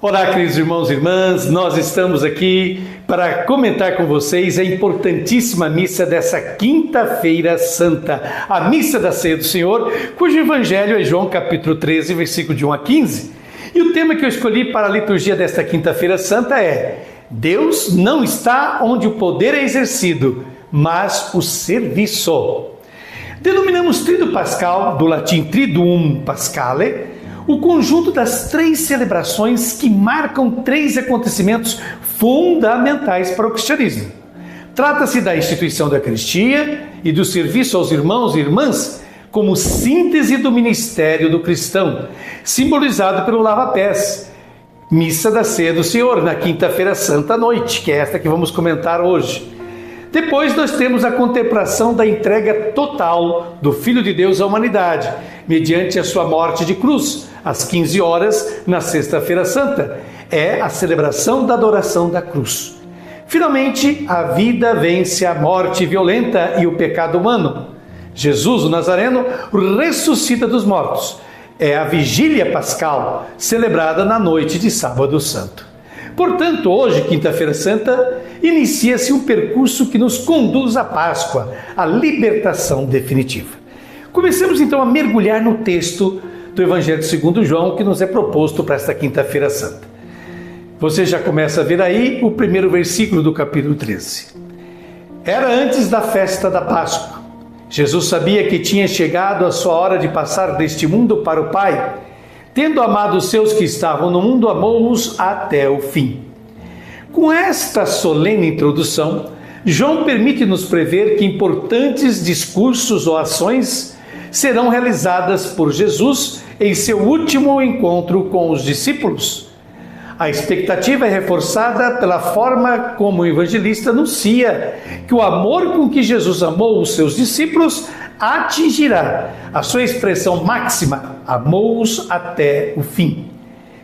Olá, queridos irmãos e irmãs, nós estamos aqui para comentar com vocês a importantíssima missa dessa Quinta-feira Santa, a Missa da Ceia do Senhor, cujo evangelho é João capítulo 13, versículo de 1 a 15. E o tema que eu escolhi para a liturgia desta Quinta-feira Santa é: Deus não está onde o poder é exercido, mas o serviço. Denominamos Tríduo Pascal, do latim Triduum Paschale, o conjunto das três celebrações que marcam três acontecimentos fundamentais para o cristianismo. Trata-se da instituição da Eucaristia e do serviço aos irmãos e irmãs como síntese do ministério do cristão, simbolizado pelo lava-pés, Missa da Ceia do Senhor, na Quinta-feira Santa à noite, que é esta que vamos comentar hoje. Depois nós temos a contemplação da entrega total do Filho de Deus à humanidade, mediante a sua morte de cruz, às 15 horas, na Sexta-feira Santa. É a celebração da adoração da cruz. Finalmente, a vida vence a morte violenta e o pecado humano. Jesus, o Nazareno, ressuscita dos mortos. É a Vigília Pascal, celebrada na noite de Sábado Santo. Portanto, hoje, Quinta-feira Santa, inicia-se um percurso que nos conduz à Páscoa, à libertação definitiva. Comecemos então a mergulhar no texto do Evangelho segundo João que nos é proposto para esta Quinta-feira Santa. Você já começa a ver aí o primeiro versículo do capítulo 13. Era antes da festa da Páscoa. Jesus sabia que tinha chegado a sua hora de passar deste mundo para o Pai. Tendo amado os seus que estavam no mundo, amou-os até o fim. Com esta solene introdução, João permite-nos prever que importantes discursos ou ações serão realizadas por Jesus em seu último encontro com os discípulos. A expectativa é reforçada pela forma como o evangelista anuncia que o amor com que Jesus amou os seus discípulos atingirá a sua expressão máxima, amou-os até o fim.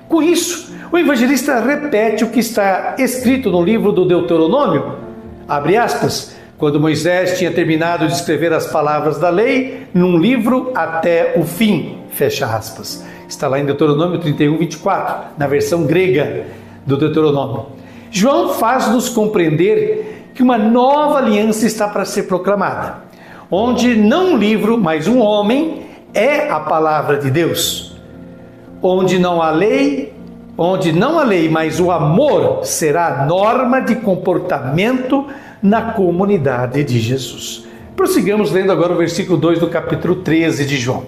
Com isso, o evangelista repete o que está escrito no livro do Deuteronômio, abre aspas, quando Moisés tinha terminado de escrever as palavras da lei num livro até o fim, fecha aspas. Está lá em Deuteronômio 31, 24, na versão grega do Deuteronômio. João faz-nos compreender que uma nova aliança está para ser proclamada, onde não um livro, mas um homem é a palavra de Deus. Onde não há lei, mas o amor será a norma de comportamento na comunidade de Jesus. Prossigamos lendo agora o versículo 2 do capítulo 13 de João.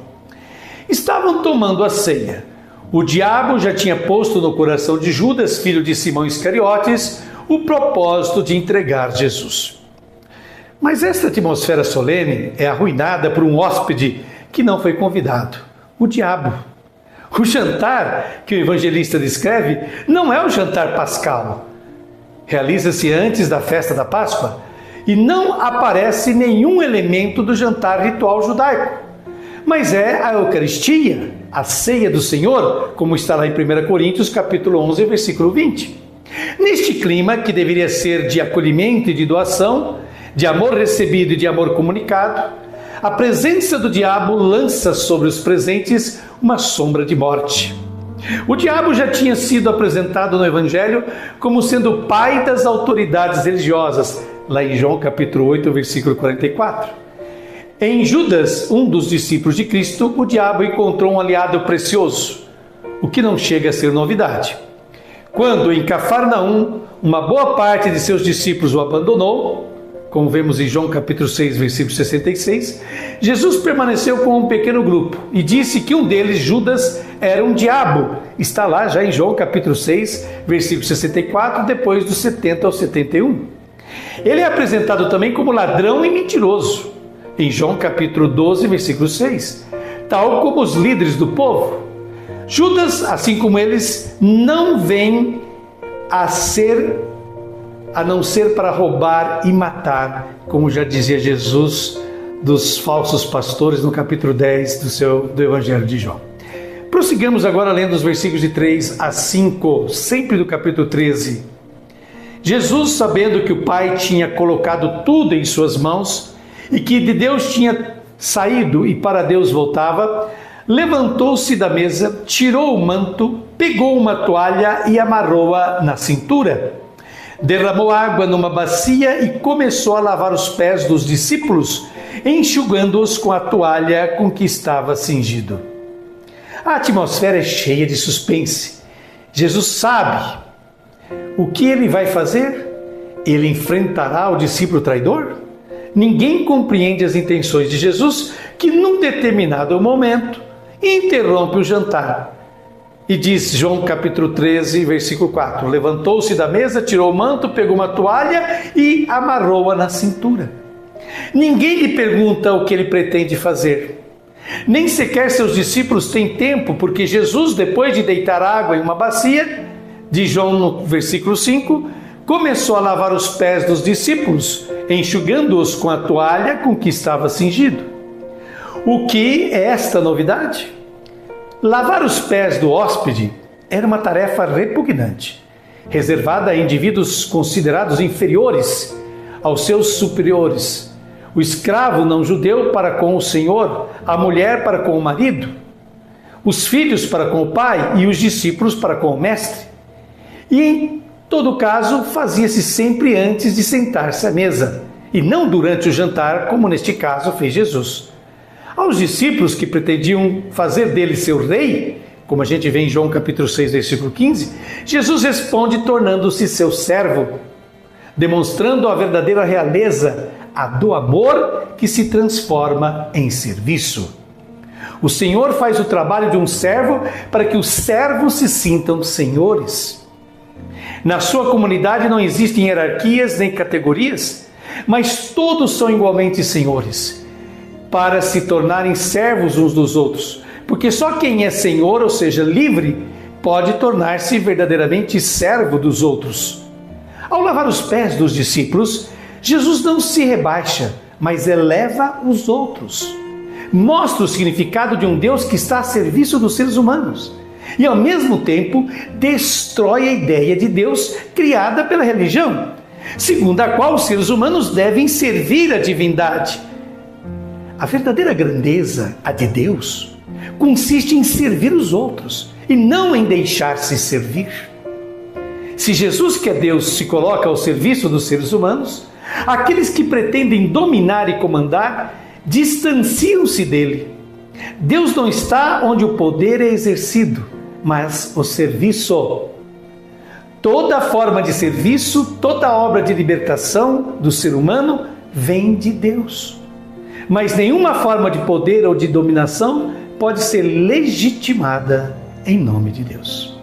Estavam tomando a ceia. O diabo já tinha posto no coração de Judas, filho de Simão Iscariotes, o propósito de entregar Jesus. Mas esta atmosfera solene é arruinada por um hóspede que não foi convidado, o diabo. O jantar que o evangelista descreve não é o jantar pascal. Realiza-se antes da festa da Páscoa e não aparece nenhum elemento do jantar ritual judaico. Mas é a Eucaristia, a ceia do Senhor, como está lá em 1 Coríntios capítulo 11, versículo 20. Neste clima, que deveria ser de acolhimento e de doação, de amor recebido e de amor comunicado, a presença do diabo lança sobre os presentes uma sombra de morte. O diabo já tinha sido apresentado no Evangelho como sendo o pai das autoridades religiosas, lá em João capítulo 8, versículo 44. Em Judas, um dos discípulos de Cristo, o diabo encontrou um aliado precioso, o que não chega a ser novidade. Quando em Cafarnaum, uma boa parte de seus discípulos o abandonou, como vemos em João capítulo 6, versículo 66, Jesus permaneceu com um pequeno grupo e disse que um deles, Judas, era um diabo. Está lá já em João capítulo 6, versículo 64, depois do 70 ao 71. Ele é apresentado também como ladrão e mentiroso, em João capítulo 12, versículo 6, tal como os líderes do povo. Judas, assim como eles, não vem a não ser para roubar e matar, como já dizia Jesus dos falsos pastores no capítulo 10 do Evangelho de João. Prossigamos agora lendo os versículos de 3 a 5, sempre do capítulo 13. Jesus, sabendo que o Pai tinha colocado tudo em suas mãos e que de Deus tinha saído e para Deus voltava, levantou-se da mesa, tirou o manto, pegou uma toalha e amarrou-a na cintura. Derramou água numa bacia e começou a lavar os pés dos discípulos, enxugando-os com a toalha com que estava cingido. A atmosfera é cheia de suspense. Jesus sabe o que ele vai fazer. Ele enfrentará o discípulo traidor? Ninguém compreende as intenções de Jesus, que num determinado momento interrompe o jantar. E diz João capítulo 13, versículo 4, levantou-se da mesa, tirou o manto, pegou uma toalha e amarrou-a na cintura. Ninguém lhe pergunta o que ele pretende fazer. Nem sequer seus discípulos têm tempo, porque Jesus, depois de deitar água em uma bacia, de João no versículo 5, começou a lavar os pés dos discípulos, enxugando-os com a toalha com que estava cingido. O que é esta novidade? Lavar os pés do hóspede era uma tarefa repugnante, reservada a indivíduos considerados inferiores aos seus superiores. O escravo não judeu para com o senhor, a mulher para com o marido, os filhos para com o pai e os discípulos para com o mestre. E em todo caso, fazia-se sempre antes de sentar-se à mesa, e não durante o jantar, como neste caso fez Jesus. Aos discípulos que pretendiam fazer dele seu rei, como a gente vê em João capítulo 6, versículo 15, Jesus responde tornando-se seu servo, demonstrando a verdadeira realeza, a do amor que se transforma em serviço. O Senhor faz o trabalho de um servo para que os servos se sintam senhores. Na sua comunidade não existem hierarquias nem categorias, mas todos são igualmente senhores, para se tornarem servos uns dos outros, porque só quem é senhor, ou seja, livre, pode tornar-se verdadeiramente servo dos outros. Ao lavar os pés dos discípulos, Jesus não se rebaixa, mas eleva os outros. Mostra o significado de um Deus que está a serviço dos seres humanos e, ao mesmo tempo, destrói a ideia de Deus criada pela religião, segundo a qual os seres humanos devem servir a divindade. A verdadeira grandeza, a de Deus, consiste em servir os outros e não em deixar-se servir. Se Jesus, que é Deus, se coloca ao serviço dos seres humanos, aqueles que pretendem dominar e comandar distanciam-se dele. Deus não está onde o poder é exercido, mas o serviço. Toda forma de serviço, toda obra de libertação do ser humano vem de Deus. Mas nenhuma forma de poder ou de dominação pode ser legitimada em nome de Deus.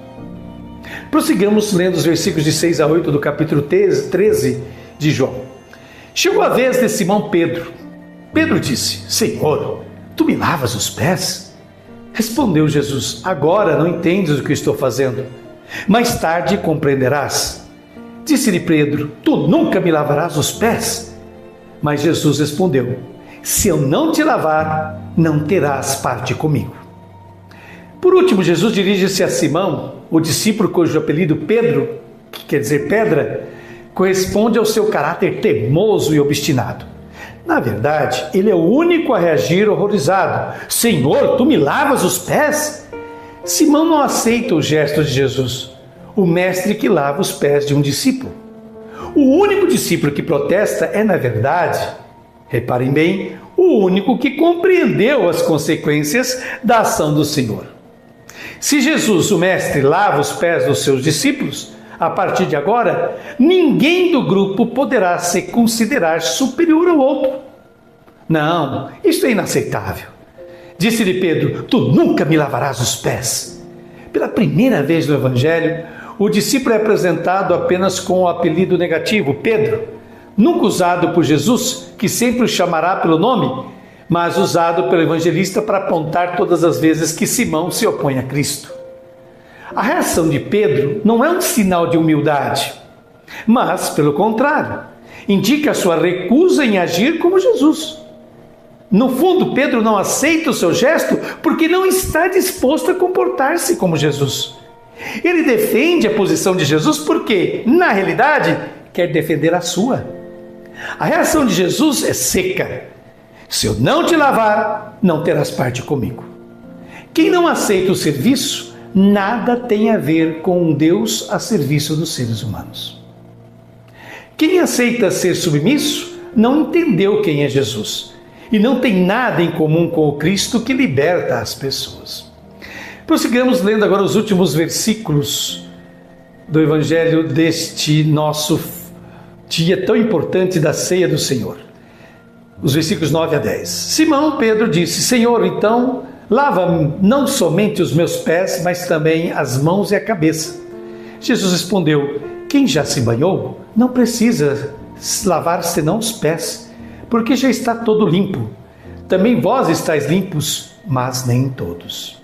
Prossigamos lendo os versículos de 6 a 8 do capítulo 13 de João. Chegou a vez de Simão Pedro. Pedro disse: Senhor, tu me lavas os pés? Respondeu Jesus: agora não entendes o que estou fazendo, mais tarde compreenderás. Disse-lhe Pedro: tu nunca me lavarás os pés? Mas Jesus respondeu: se eu não te lavar, não terás parte comigo. Por último, Jesus dirige-se a Simão, o discípulo cujo apelido Pedro, que quer dizer pedra, corresponde ao seu caráter teimoso e obstinado. Na verdade, ele é o único a reagir horrorizado. Senhor, tu me lavas os pés? Simão não aceita o gesto de Jesus, o mestre que lava os pés de um discípulo. O único discípulo que protesta é, na verdade, reparem bem, o único que compreendeu as consequências da ação do Senhor. Se Jesus, o mestre, lava os pés dos seus discípulos, a partir de agora, ninguém do grupo poderá se considerar superior ao outro. Não, isto é inaceitável. Disse-lhe Pedro: tu nunca me lavarás os pés. Pela primeira vez no Evangelho, o discípulo é apresentado apenas com o apelido negativo, Pedro, nunca usado por Jesus, que sempre o chamará pelo nome, mas usado pelo evangelista para apontar todas as vezes que Simão se opõe a Cristo. A reação de Pedro não é um sinal de humildade, mas, pelo contrário, indica a sua recusa em agir como Jesus. No fundo, Pedro não aceita o seu gesto porque não está disposto a comportar-se como Jesus. Ele defende a posição de Jesus porque, na realidade, quer defender a sua. A reação de Jesus é seca. Se eu não te lavar, não terás parte comigo. Quem não aceita o serviço, nada tem a ver com um Deus a serviço dos seres humanos. Quem aceita ser submisso, não entendeu quem é Jesus e não tem nada em comum com o Cristo que liberta as pessoas. Prossigamos lendo agora os últimos versículos do Evangelho deste nosso dia tão importante da ceia do Senhor. Os versículos 9 a 10. Simão Pedro disse: Senhor, então lava não somente os meus pés, mas também as mãos e a cabeça. Jesus respondeu: quem já se banhou não precisa lavar senão os pés, porque já está todo limpo. Também vós estáis limpos, mas nem todos.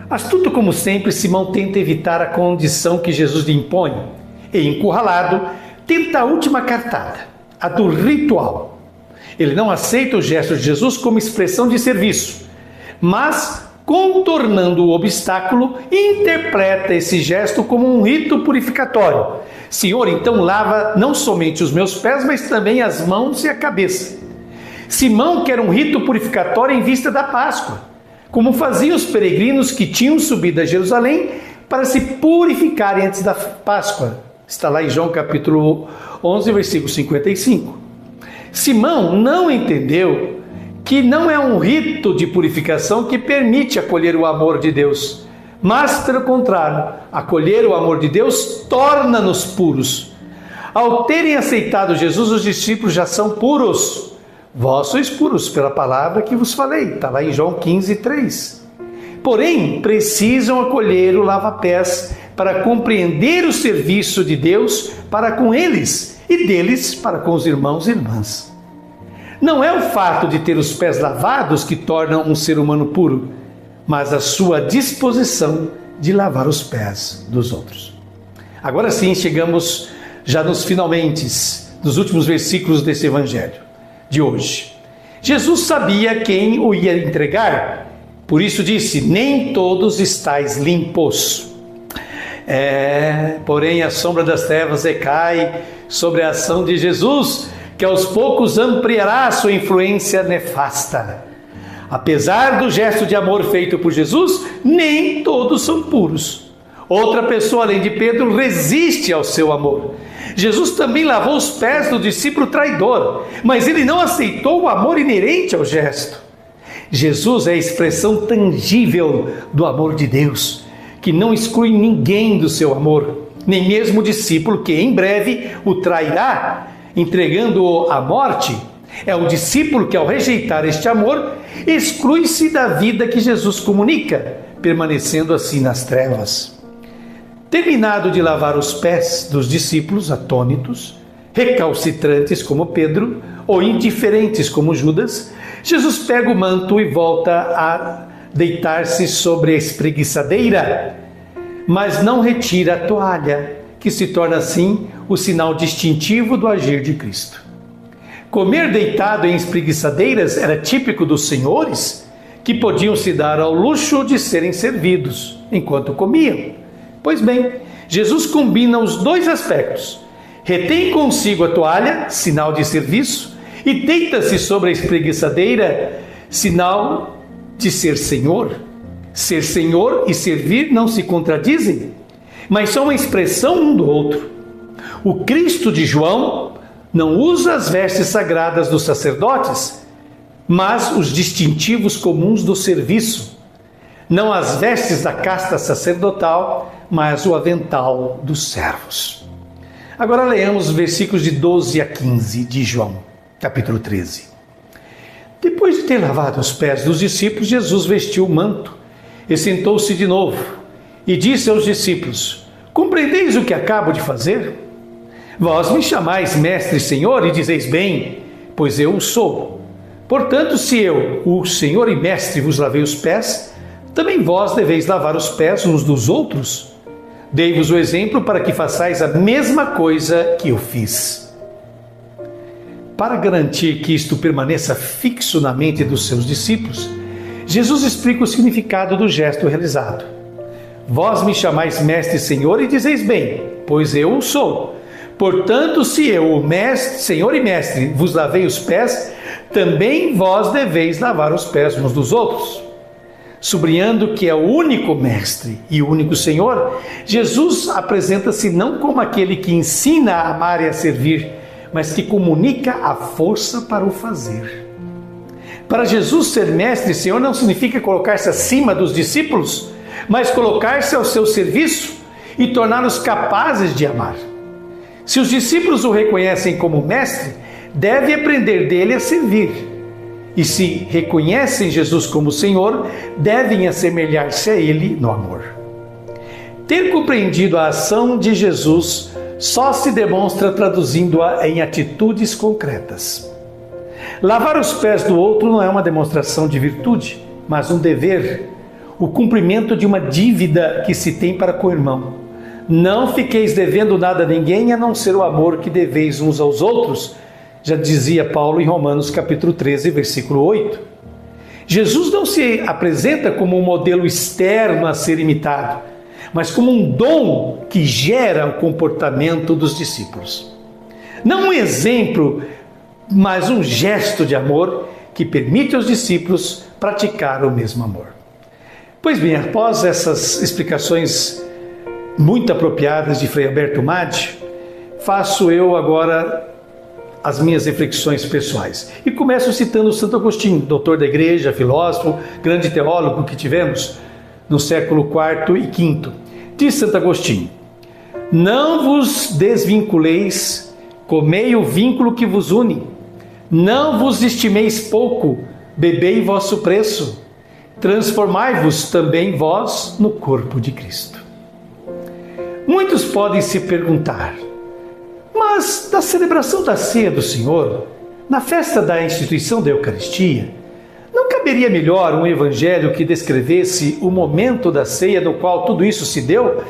Astuto como sempre, Simão tenta evitar a condição que Jesus lhe impõe e, encurralado, tenta a última cartada, a do ritual. Ele não aceita o gesto de Jesus como expressão de serviço, mas, contornando o obstáculo, interpreta esse gesto como um rito purificatório. Senhor, então lava não somente os meus pés, mas também as mãos e a cabeça. Simão quer um rito purificatório em vista da Páscoa, como faziam os peregrinos que tinham subido a Jerusalém para se purificarem antes da Páscoa. Está lá em João capítulo 11, versículo 55. Simão não entendeu que não é um rito de purificação que permite acolher o amor de Deus, mas, pelo contrário, acolher o amor de Deus torna-nos puros. Ao terem aceitado Jesus, os discípulos já são puros. Vós sois puros pela palavra que vos falei. Está lá em João 15, 3. Porém, precisam acolher o lava-pés para compreender o serviço de Deus para com eles e deles para com os irmãos e irmãs. Não é o fato de ter os pés lavados que torna um ser humano puro, mas a sua disposição de lavar os pés dos outros. Agora sim, chegamos já nos finalmente, nos últimos versículos desse evangelho de hoje. Jesus sabia quem o ia entregar, por isso disse: nem todos estáis limpos. Porém a sombra das trevas recai sobre a ação de Jesus, que aos poucos ampliará a sua influência nefasta. Apesar do gesto de amor feito por Jesus, nem todos são puros. Outra pessoa, além de Pedro, resiste ao seu amor. Jesus também lavou os pés do discípulo traidor, mas ele não aceitou o amor inerente ao gesto. Jesus é a expressão tangível do amor de Deus, que não exclui ninguém do seu amor, nem mesmo o discípulo que em breve o trairá, entregando-o à morte. É o discípulo que, ao rejeitar este amor, exclui-se da vida que Jesus comunica, permanecendo assim nas trevas. Terminado de lavar os pés dos discípulos atônitos, recalcitrantes como Pedro, ou indiferentes como Judas, Jesus pega o manto e volta a deitar-se sobre a espreguiçadeira, mas não retira a toalha, que se torna assim o sinal distintivo do agir de Cristo. Comer deitado em espreguiçadeiras era típico dos senhores, que podiam se dar ao luxo de serem servidos enquanto comiam. Pois bem, Jesus combina os dois aspectos. Retém consigo a toalha, sinal de serviço, e deita-se sobre a espreguiçadeira, sinal de ser Senhor. Ser Senhor e servir não se contradizem, mas são uma expressão um do outro. O Cristo de João não usa as vestes sagradas dos sacerdotes, mas os distintivos comuns do serviço. Não as vestes da casta sacerdotal, mas o avental dos servos. Agora leamos os versículos de 12 a 15 de João, capítulo 13. Depois de ter lavado os pés dos discípulos, Jesus vestiu o manto e sentou-se de novo e disse aos discípulos: compreendeis o que acabo de fazer? Vós me chamais mestre e senhor e dizeis bem, pois eu o sou. Portanto, se eu, o senhor e mestre, vos lavei os pés, também vós deveis lavar os pés uns dos outros. Dei-vos o exemplo para que façais a mesma coisa que eu fiz. Para garantir que isto permaneça fixo na mente dos seus discípulos, Jesus explica o significado do gesto realizado. Vós me chamais mestre e senhor e dizeis bem, pois eu o sou. Portanto, se eu, o mestre, senhor e mestre, vos lavei os pés, também vós deveis lavar os pés uns dos outros. Sublinhando que é o único mestre e o único Senhor, Jesus apresenta-se não como aquele que ensina a amar e a servir, mas que comunica a força para o fazer. Para Jesus, ser mestre e Senhor não significa colocar-se acima dos discípulos, mas colocar-se ao seu serviço e torná-los capazes de amar. Se os discípulos o reconhecem como mestre, devem aprender dele a servir. E se reconhecem Jesus como Senhor, devem assemelhar-se a Ele no amor. Ter compreendido a ação de Jesus só se demonstra traduzindo-a em atitudes concretas. Lavar os pés do outro não é uma demonstração de virtude, mas um dever, o cumprimento de uma dívida que se tem para com o irmão. Não fiqueis devendo nada a ninguém, a não ser o amor que deveis uns aos outros, já dizia Paulo em Romanos capítulo 13, versículo 8. Jesus não se apresenta como um modelo externo a ser imitado, mas como um dom que gera o comportamento dos discípulos. Não um exemplo, mas um gesto de amor que permite aos discípulos praticar o mesmo amor. Pois bem, após essas explicações muito apropriadas de Frei Alberto Maggi, faço eu agora as minhas reflexões pessoais. E começo citando Santo Agostinho, doutor da igreja, filósofo, grande teólogo que tivemos no século IV e V. Diz Santo Agostinho: não vos desvinculeis, comei o vínculo que vos une. Não vos estimeis pouco, bebei vosso preço. Transformai-vos também vós no corpo de Cristo. Muitos podem se perguntar: mas na celebração da ceia do Senhor, na festa da instituição da Eucaristia, não caberia melhor um evangelho que descrevesse o momento da ceia no qual tudo isso se deu?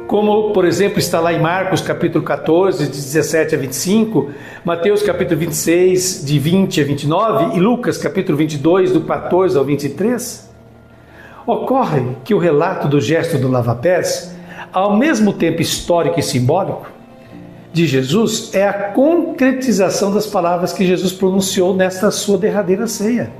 Como, por exemplo, está lá em Marcos capítulo 14, de 17 a 25, Mateus capítulo 26, de 20 a 29 e Lucas capítulo 22, do 14 ao 23? Ocorre que o relato do gesto do lava-pés, ao mesmo tempo histórico e simbólico, de Jesus, é a concretização das palavras que Jesus pronunciou nesta sua derradeira ceia.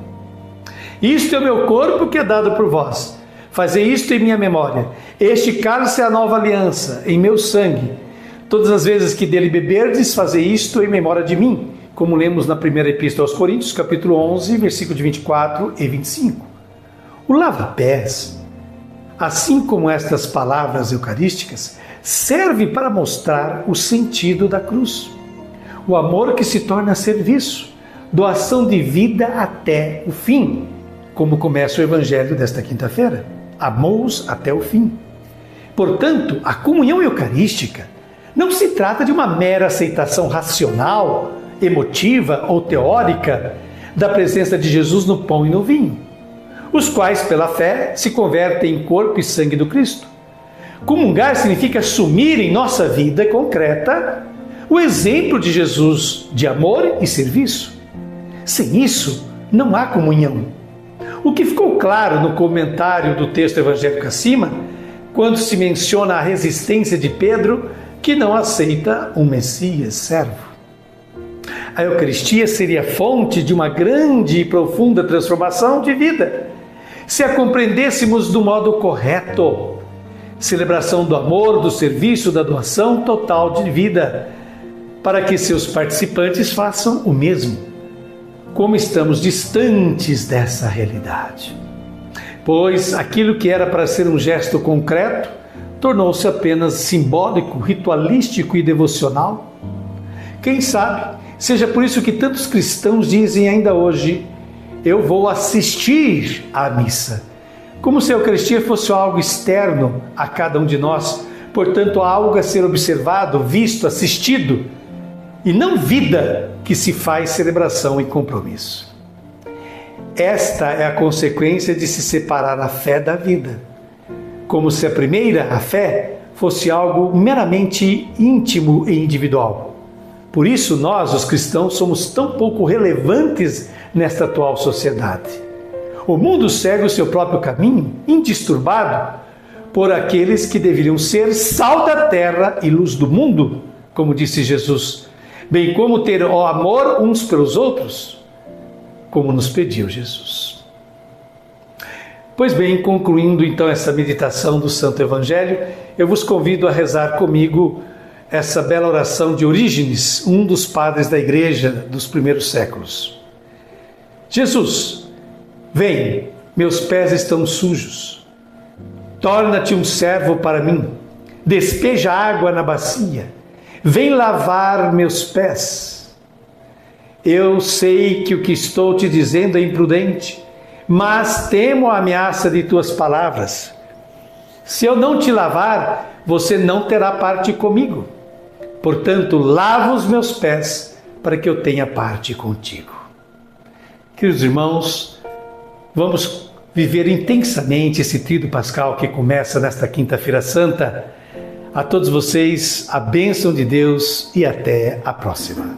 Isto é o meu corpo que é dado por vós. Fazei isto em minha memória. Este cálice é a nova aliança, em meu sangue. Todas as vezes que dele beberdes, fazei isto em memória de mim, como lemos na primeira epístola aos Coríntios, capítulo 11, versículo de 24 e 25. O lava-pés, assim como estas palavras eucarísticas, serve para mostrar o sentido da cruz. O amor que se torna serviço, doação de vida até o fim, como começa o evangelho desta quinta-feira. Amou-os até o fim. Portanto, a comunhão eucarística não se trata de uma mera aceitação racional, emotiva ou teórica da presença de Jesus no pão e no vinho, os quais, pela fé, se convertem em corpo e sangue do Cristo. Comungar significa assumir em nossa vida concreta o exemplo de Jesus de amor e serviço. Sem isso, não há comunhão. O que ficou claro no comentário do texto evangélico acima, quando se menciona a resistência de Pedro, que não aceita um Messias servo. A Eucaristia seria fonte de uma grande e profunda transformação de vida, se a compreendêssemos do modo correto. Celebração do amor, do serviço, da doação total de vida, para que seus participantes façam o mesmo. Como estamos distantes dessa realidade. Pois aquilo que era para ser um gesto concreto, tornou-se apenas simbólico, ritualístico e devocional. Quem sabe, seja por isso que tantos cristãos dizem ainda hoje: eu vou assistir à missa. Como se a Eucaristia fosse algo externo a cada um de nós, portanto algo a ser observado, visto, assistido, e não vida que se faz celebração e compromisso. Esta é a consequência de se separar a fé da vida, como se a primeira, a fé, fosse algo meramente íntimo e individual. Por isso nós, os cristãos, somos tão pouco relevantes nesta atual sociedade. O mundo segue o seu próprio caminho, indisturbado por aqueles que deveriam ser sal da terra e luz do mundo, como disse Jesus, bem como ter o amor uns pelos outros, como nos pediu Jesus. Pois bem, concluindo então essa meditação do Santo Evangelho, eu vos convido a rezar comigo essa bela oração de Orígenes, um dos padres da Igreja dos primeiros séculos. Jesus, vem, meus pés estão sujos. Torna-te um servo para mim. Despeja água na bacia. Vem lavar meus pés. Eu sei que o que estou te dizendo é imprudente, mas temo a ameaça de tuas palavras. Se eu não te lavar, você não terá parte comigo. Portanto, lava os meus pés para que eu tenha parte contigo. Queridos irmãos, vamos viver intensamente esse tríduo pascal que começa nesta quinta-feira santa. A todos vocês, a bênção de Deus e até a próxima.